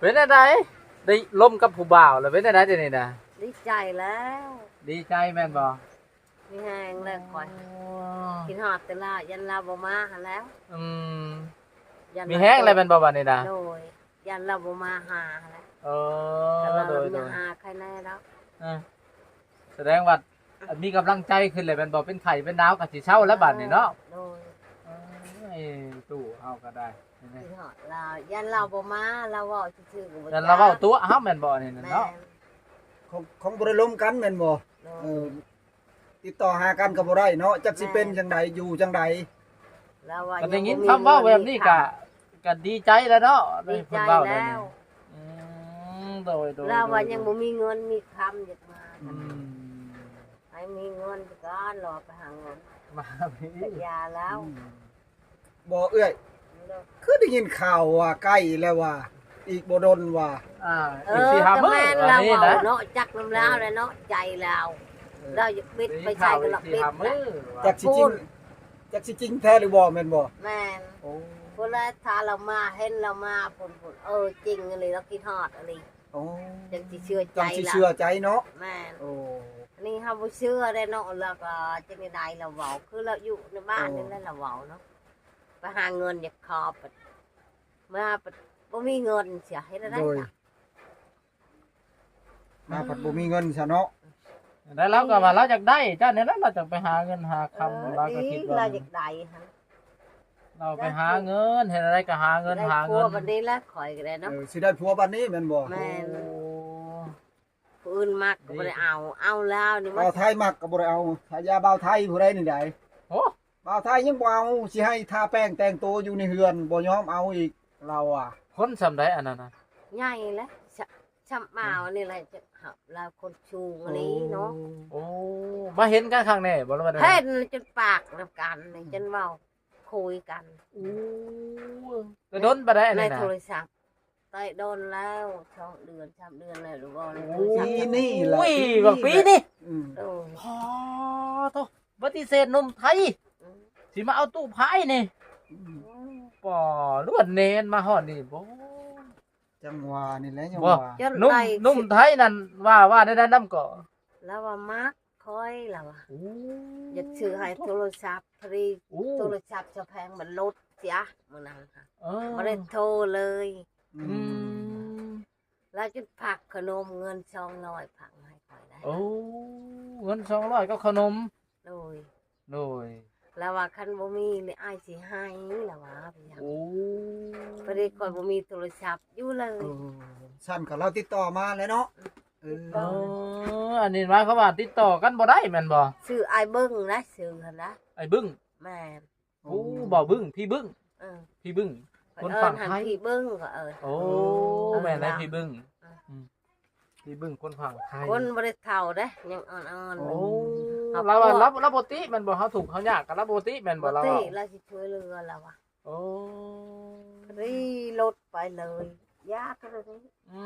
เป็นอะไรได้ล่มกับผู้บ่าวแล้วเป็นอะไรเดี๋ยวนี้นะ ดีใจแล้ว ดีใจแม่นบ่ มีแหงเลยคอยกินหอดแต่ละยันเราบ่มาหาแล้ว อืม ยัน มีแห้งอะไรแม่นบ่บัดนี้นะ โดยยันเราบ่มาหาแล้ว เอ แต่ อ เรา โดย บ่หาใครแน่แล้ว เออแสดงว่ามีกำลังใจขึ้นเลยแม่นบ่เป็นไข้เป็นหนาวก็สิเช้าแล้วบัดนี้เนาะ โดย เอ้ยตู้เอาก็ได้ กินหอดเรายันเราบ่มาเราเว้าซื่อๆก็บ่ แต่เราเว้าตัวเฮาแม่นบ่นี่ แม่ เนาะ ของบ่ได้ล้มกันแม่นบ่ โด เอย อติดต่อหากันก็บ่ได้เนาะจักสิเป็นจังไดอยู่จังได เราว่า ก็ได้ยินคำเว้าแบบนี้ก็ดีใจแล้วเนาะ ดีใจ เพิ่นเว้า แล้ว อืมโดยเราว่ายังบ่มีเงินมีคำอยากมา อืม ให้มีเงินก่อนรอไปหาเงิน มาพี่ แต่ยาแล้ว บ่เอื้อยคือได้ยินข่าวว่าใกล้แล้วว่า อีกบ่ดนว่า เอ อีก อ สี่ห้า แต่ มื้อ แม่น วั เรา นนี้ เอา นะ เนาะจักน้ำแล้วเลยเนาะใจเราเราอยากปิดไปใช้กันหลักปิด มื้อ จักสิจริงจักสิจริงแท้หรือบ่แม่นบ่ แม่น โอ้ คนละถ้าเรามาเห็นเรามาผลจริงอะไรเรากินฮอดอะไร โอ้ จังสิเชื่อใจ จังสิ เรา เชื่อใจเนาะ แม่น โอ้ อันนี้เฮาบ่เชื่อได้เนาะแล้วก็จังได๋เราเว้าคือเราอยู่ในบ้านนี่แหละเราเว้าเนาะไปหาเงินอยากขอปะมาปะบ่มีเงินเสียเฮ็ดได้ โดย จ้ะ มาผัดบ่มีเงินซะเนาะ แล้วเราก็ว่าเราอยากได้เจ้าเนี่ยเราจะไปหาเงินหาคำเราก็คิดว่า เราอยากได้หั่น เราไปหาเงินเห็นอะไรก็หาเงิน ได้ หา ผั เงิ วน บัดนี้แล้วข่อยก็ได้เนาะ สิได้ผัวบัดนี้แม่นบ่ แม่น โอ้ ผู้อื่นมักก็บ่ได้เอาแล้วนี่มัน บ่าวไทยมักก็บ่ได้เอาถ้ายาบ่าวไทยผู้ใดนี่ได้ โอ้ บ่าวไทยยังบ่เอาสิให้ทาแป้งแต่งตัวอยู่ในเฮือนบ่ยอมเอาอีกเราอ่ะ คนสำได้อันนั้นนะ ใหญ่แล้วช้ำมานี่แหละจะหับเราคนชูงอันนี้เนาะ โอ้มาเห็นกันครั้งแน่บ่รู้ว่า เฮ็ดจนปากนำกันนี่จนเว้าคุยกัน โอ้จะโดนไปได้อัน ใน นี้นะ โทรศัพท์ใต้โดนแล้ว2เดือน3เดือนแล้วหรือว่าในโทร โอ้ ศัพ ย ท์ นี่แหละ อุ้ยบางปีนี่ อืม โอ้ย พอโตปฏิเสธหนมไทยสิมาเอาตู้พายนี่ป่อล้วนเนนมาฮอดนี่บ่ จังหวะนี่แหละจัง บ่ หวะ จน นุ่ม ได้ นุ่มไทยนั่นว่าได้นำก็ แล้วว่ามักคอยแล้วว่า โอ้ อยากซื้อให้โทรศัพท์พอดี โอ้ โทรศัพท์จะแพงมันลดเสียมื้อนั้นค่ะ เออ บ่ได้โทรเลย อื อื ม ม แล้วจนผักขนมเงิน200ผักให้ข่อยได้ โอ้เงิน200ก็ขนม โดย โดย แล้วว่าคันบ่มีเลยอ้ายสิให้แล้วว่าพี่ยัง โอ้ พอดีข่อยบ่มีโทรศัพท์อยู่เลย เออสั่นก็เราติดต่อมาแล้วเนาะเออ เอออันนี้หมายความว่าติดต่อกันบ่ได้แม่นบ่ ชื่ออ้ายเบิ่งนะชื่อหั่นนะ ไอ้บึ้ง แม่น โอ้บ่บึ้งพี่บึ้ง เออ พี่บึ้ง ข่อย คน เอิ้ ฝั่ง หัน ไทย พี่เบิ่งก็เอิ้น โอ้แม่นได้พี่บึ้งมพี่บึ้งคนฝั่งไทย คนบ่ได้เฒ่าเด้ยังอ่อนๆ โอ้ ครับ เราว่ารับปกติแม่นบ่เฮาถูกเขายากกับรับปกติแม่นบ่เรา ติ ว่า เราสิช่วยเหลือแล้วว่ะ โอ้ รีรถไปเลยยากก็เลย อื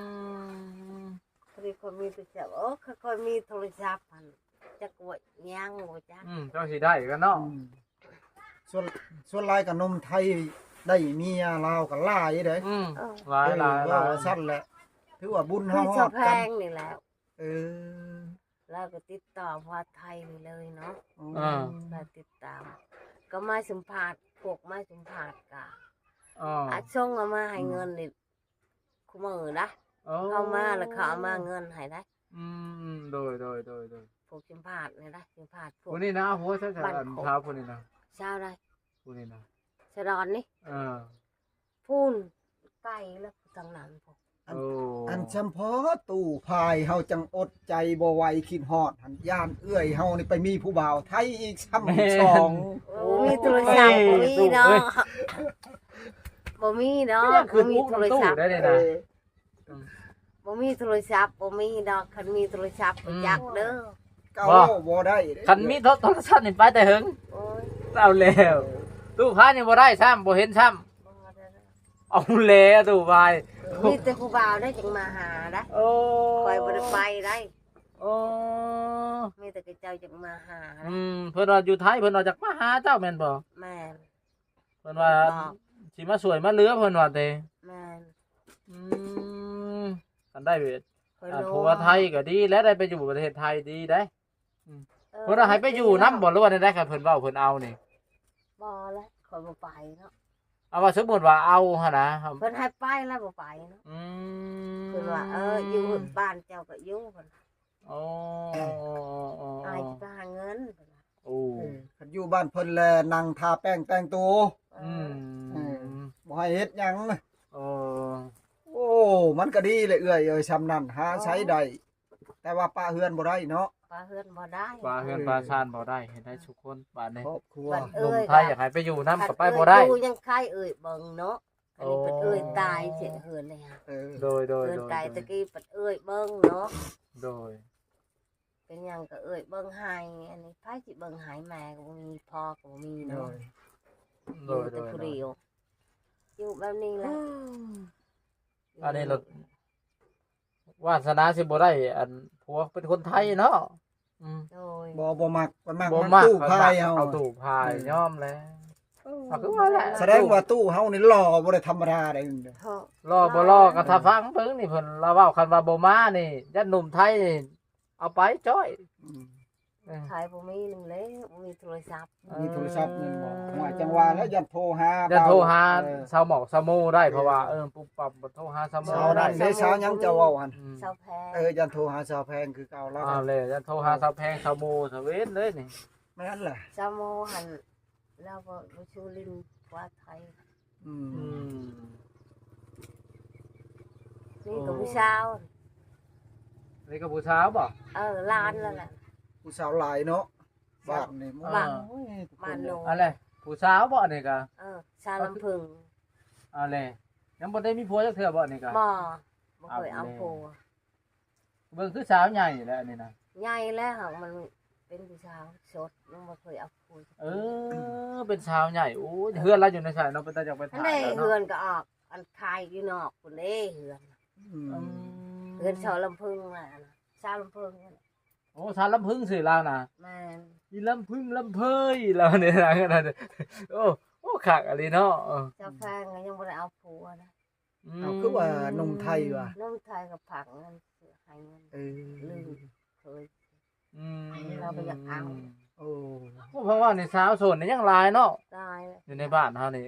ม พอดีคนมีโทรศัพท์ค่อยๆมีโทรศัพท์หั่นจักว่ายังบ่จัก เจ้าสิได้กันเนาะ อืมส่วนหลายกับนมไทยได้เมียลาวกับหลายเด้ หลายหลายหลาย ว่าสั้นแหละถือว่าบุญ คื เฮา อ ฮ สะ อด แพ กัน งนี่แหล้ว เออ แล้วก็ติดต่อพอไทยนี่เลยเนาะ อ่า แล้วติดตาม ก็มาสัมภาษณ์พวกมาสัมภาษณ์กะ อ๋อ อาส่งเอามาให้เงินนี่คุมือนะเข้ามาแล้วเขาเอามาเงินให้ได้ โดยโดย พวกสัมภาษณ์นี่ได้สัมภาษณ์พวก ผู้นี้นะหัวใช่ๆอันเท้าผู้นี้นะ ชาวได้ ผู้นี้นะ ชะดอนนี่ เออ พูนไก่แล้วทางนั้นพวก โอ้ อันเฉพาะตู้พายเฮาจังอดใจบ่ไหวคิดฮอดหันย่านเอื้อยเฮานี่ไปมีผู้บ่าวไทยอีกซ้ำสอง มีโทรศัพท์บ่มีเนาะบ่มีเนาะ คื บ่ อ มี มุก โทร ตู้ ศัพท์ ได้เลย เอ นะ อ บ่มีโทรศัพท์บ่มีดอกคันมีโทรศัพท์ก็จักเด้อ เก้าบ่ได้เด้ คันมีโทรศัพท์นี่ไปแต่หึง โอ้ย เอาแล้วตู้พายนี่บ่ได้ซ้ำบ่เห็นซ้ำ บ่ได้เด้อ เอาแล้วตู้พาย มีแต่ผู้บ่าวได้จังมาหาได้ โอ้ คอยบ่ได้ไปได้ โอ้ มีแต่เจ้าจังมาหาได้ เพิ่นว่าอยู่ไทยเพิ่นว่าจากมาหาเจ้าแม่นบ่ แม่น เพิ่นว่าสิมาสวยมาเหลือเพิ่นว่าเด้ แม่น อืม ได้ เพิ่น ผัวไทยก็ดีและได้ไปอยู่ประเทศไทยดีได้เพิ่นให้ไปอยู่นำบ่หรือว่าได้ค่ะเพิ่นเว้าเพิ่นเอานี่ บ่แล้วข่อยบ่ไปเนาะ เอาว่าสมมุติว่าเอาหั่นนะ เพิ่นให้ไปแล้วบ่ไปเนาะ อืม เพิ่นว่าอยู่บ้านเจ้าก็อยู่เพิ่น โอ้ อายจะไปหาเงินเพิ่นว่า โอ้ คันอยู่บ้านเพิ่นแลนั่งทาแป้งแต่งตัว อืม บ่ให้เฮ็ดหยัง โอ้ โอ้มันก็ดีเลยเอื้อยซำนั้นหาใช้ได้แต่ว่าป้าเฮือนบ่ได้เนาะ ปลาเฮือนบ่ได้ ปลาเฮือนปลาชานบ่ได้เห็นได้ทุกคนบ้านนี้ ครอบครัว บัด หนุ่ม เอ้ย ไทยอยากให้ไปอยู่นำก็ไปบ่ได้ อยู่ยังใครเอ่ยเบิ่งเนาะอันนี้เพิ่นเอ่ยตายเสียเฮือนเลยฮะ โดย เฮือนไก่ตะกี้เพิ่นเอ่ยเบิ่งเนาะ โดย เป็นหยังก็เอ่ยเบิ่งให้อันนี้ไผสิเบิ่งให้แม่ก็บ่มีพ่อก็บ่มี โด เนาะ ย โด อยู่ ย แต่ผู้เดียวอยู่แบบนี้แหละ อันนี้เราวาสนาสิบ่ได้อันผัวเป็นคนไทยเนาะอืม โดย บ่มักมันมัก บ่ มัน มาก ตู้พายเฮา เอาตู้พายยอมแล้วเอาคือว่าแหละ แสดงว่าตู้เฮานี่หล่อบ่ได้ธรรมดาได้ เถอะ รอบ่รอก็ถ้าฟังเบิ่งนี่เพิ่นเราเว้าคันว่าบ่มานี่ยันหนุ่มไทยนี่เอาไปจ้อยเออ ไทยบ่มีนึงเลยบ่มีโทรศัพท์ มีโทรศัพท์นี่บ่ว่าจังว่าแล้วยันโทรหา ยันโทรหา เออ ชาวหมอกชาวโมได้เพราะว่าปุ๊บปั๊บบ่โทรหาชาวโม เช้า ได้ นั้นได้เช้ายังจะเว้าหั่น อืม เซาแพง ยันโทรหาสาวแพงคือเก่าแล้ว เอาเลยยันโทรหาชาวแพงชาวโมชาวเว้นเลยนี่ แม่นล่ะ ซาโมหันแล้วบ่ชูลินกว่าไทย อื อื ม ม นี่ก็ผู้สาว นี่ก็ผู้สาวบ่ ล้านแล้วแหละ ผู้สาวหลายเนาะบ้านนี่ บ้าน โอ้ยทุกค บ้าน น โน อะไรผู้สาวบ่นี่ก็ ชาวลำพึง อะไรยังบ่ได้มีผัวจักเทื่อบ่นี่ก็ บ่เคยเอาผัว เบิ่งคือสาวใหญ่แล้วอันนี้นะ ใหญ่แล้วหักมันเป็นผู้สาวสดยังบ่เคยเอาผัว เออเป็นสาวใหญ่โอ้ยเฮือนเราอยู่ในสายเนาะเป็นตาจักไป อัน ถ่าย นี้ แล้ว เฮือ เนาะ นก็ออกอันคายอยู่นอกพุ่นเด้เฮือน อืม อืม เฮือนชาวลำพึงน่ะชาวลำพึง โอ้สาวลำพึงสิลาวน่ะ แม่น อีลำพึงลำเพยแล้วเนี่ยนะขนาดนั้นโอ้โอ้คักอะไรเนาะ เจ้าแฟนก็ยังบ่ได้เอาผัวนะ เอาคือว่าหนุ่มไทยว่ะ น้องไทยก็ผักเงินเสือให้เงิน เออ ลืมเคย อืม เราไปอยากเอา โอ้ เพราะว่าในสาวโสดนี่ยังหลายเนาะ ตายแล้ว อยู่ในบ้านเฮานี่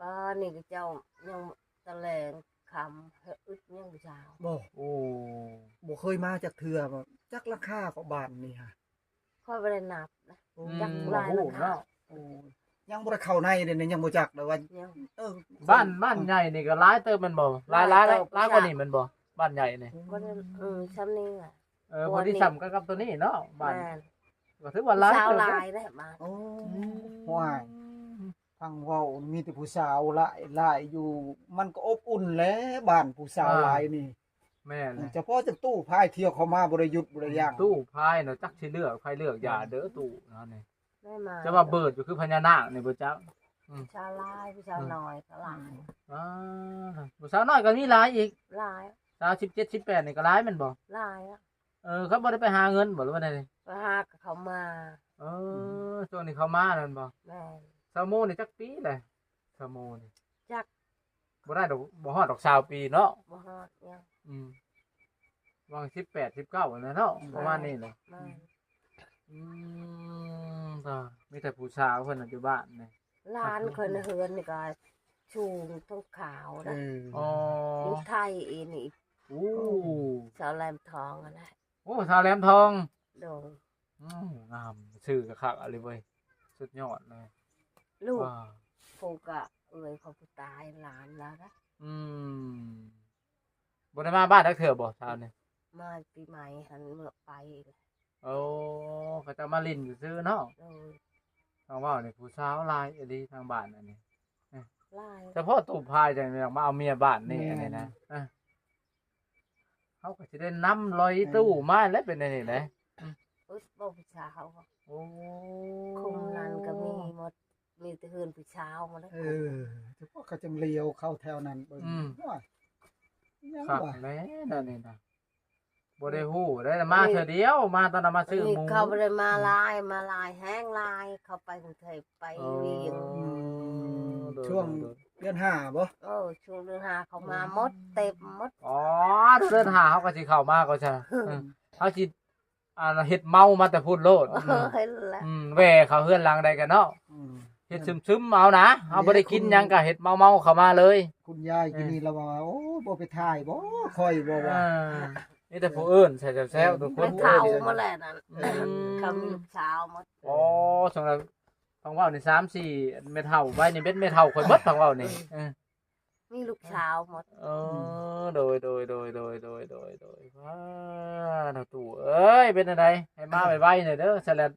ป้านี่ก็เจ้ายังตะแลงคำเฮอึดยังผู้ชาว บ่ โอ้ บ่เคยมาจากเทือบ่จักราคาของบ้านนี่ฮะ ค่อยบ่ได้นับนะ จัก โอ้ หลาย โห ราคา เนาะ โอ้ยังบ่ได้เข้าในเด้นี่ยังบ่จักเลยว่า ยัง เออ บ้านใหญ่นี่ก็หลายเติมแมันบ่หลายหลายกว่านี้แมันบ่บ้านใหญ่นี่ บ่ได้ซ้ำนี่อ่ะ บ่ได้ซ้ำกันกับตัวนี้เนาะบ้าน แม่น ก็ถือว่าหลาย สาว เติบ ห นะ ลายได้มา โอ้ว้ายฟังเว้ามีแต่ผู้สาวหลายอยู่มันก็อบอุ่นแหล้วบ้านผู้สาวหลายนี่ แม่น เฉพาะจักตู้พายเที่ยวเข้ามาบ่ได้หยุดบ่ได้ย่าง ตู้พายเนาะจักสิเลือกใครเลือกอย่าเด้อตู้เนาะนี่ ได้มา จะว่าเบิดอยู่คือพญานาคนี่บ่จัก ชาวหลายผู้ชาวน้อยก็หลาย ผู้สาวน้อยก็มีหลายอีก หลาย สาว17 18นี่ก็หลายแม่นบ่ หลายอ่ะ เขาบ่ได้ไปหาเงินบ่หรือว่าได ไปหากับเขามา ช่วงนี้เขามานั่นบ่ แม่น ซาโมนี่จักปีเลยซาโมนี่ จัก บ่ได้ดอกบ่ฮอดดอก20ปีเนาะ บ่ฮอดยัง วาง18 19นั่นเนาะประมาณนี้เลย แม่น มีแต่ผู้สาวเพิ่นน่ะอยู่บ้านนี่ ร้านคนเฮือนนี่ก็ชูงต้องขาว เอ นะ อ อ๋อ อยู่ไทยอีนี่ โอ้ สาวแหลมทองอะไร โอ้สาวแหลมทอง โดย งามชื่อกะคักอะไรเว้ยสุดยอดเลย ลูก ว้า ผูกะเอ่ยเขาผู้ตายหลานแล้วนะ บ่ได้มาบ้านจักเทื่อบ่สาวนี่ มาปีใหม่หันเมื่อไป โอ้เขาจะมาลิ้นซื่อๆเนาะ โดย ทางว่านี่ผู้สาวหลายอีหลีทางบ้านอันนี้ ไล่ เฉพาะตู่พายจังอยากมาเอาเมียบ้านนี่อันนี้นะเขาก็สิได้นำลอยตู้มาแล้วเป็นอันนี้แหละ อุ๊ยบ่ผู้ชาว โอ้ คุมนั้นก็มีหมดมีแต่เฮือนผู้ชาวมาแล้ว เออเฉพาะเขาจังเลียวเข้าแถวนั้นเบิ่งว้ายยัง ครับ ว่า แม่นั่นนี่นะบ่ได้ฮู้ได้มาเทื่อเดียวมาตอนนั้นมาซื้อห นี่ มู เขาบ่ได้มาลายแห้งลายเขาไปกรุงเทพไปเวียง ช่วงเดือน5บ่ ช่วงเดือน5เขามาหมดเต็มหมด อ๋อ เดินหาเขาก็สิเข้ามาก็จะเขาสิเฮ็ดเมามาแต่พูดโลด เห็นแล้ว แหวเขาเฮือนหลังใดกันเนาะ อืม เฮ็ดซึมๆเอานะเอาบ่ได้กินหยังก็เฮ็ดเมาๆเข้ามาเลย คุณยายกินนี่เราว่าโอ้บ่ไปถ่ายบ่ค่อยบ่ว่า นี่แต่ผู้อื่นใส่แซวๆทุกค ไม่ น เท่ามาแล้วนั่น อืม เขามีลูกสาวหมด อ๋อสำหรับทางเว้านี่3-4เม็ดเท่าไว้นี่เป็นเม็ดเท่าข่อยหมดทางเว้านี่ มีลูกสาวหมด โดยว้าหนูตู่เอ้ยเป็นอะไรให้มาไวๆหน่อยเด้อสลัด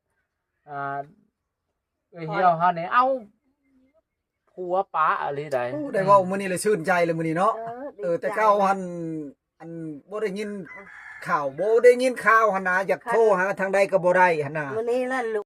เหี่ยวเฮานี่เอาผัวป๋าอะไรใด โอ้ได้เว้ามื้อนี้เลยชื่นใจเลยมื้อนี้เนาะ ดี แต่ ใจ เก้าหันอันบ่ได้ยินข่าวบ่ได้ยินข่าวหั่นนะอยากโทรหาทางใดก็บ่ได้หั่นน่ะ มื้อนี้แล้วลูก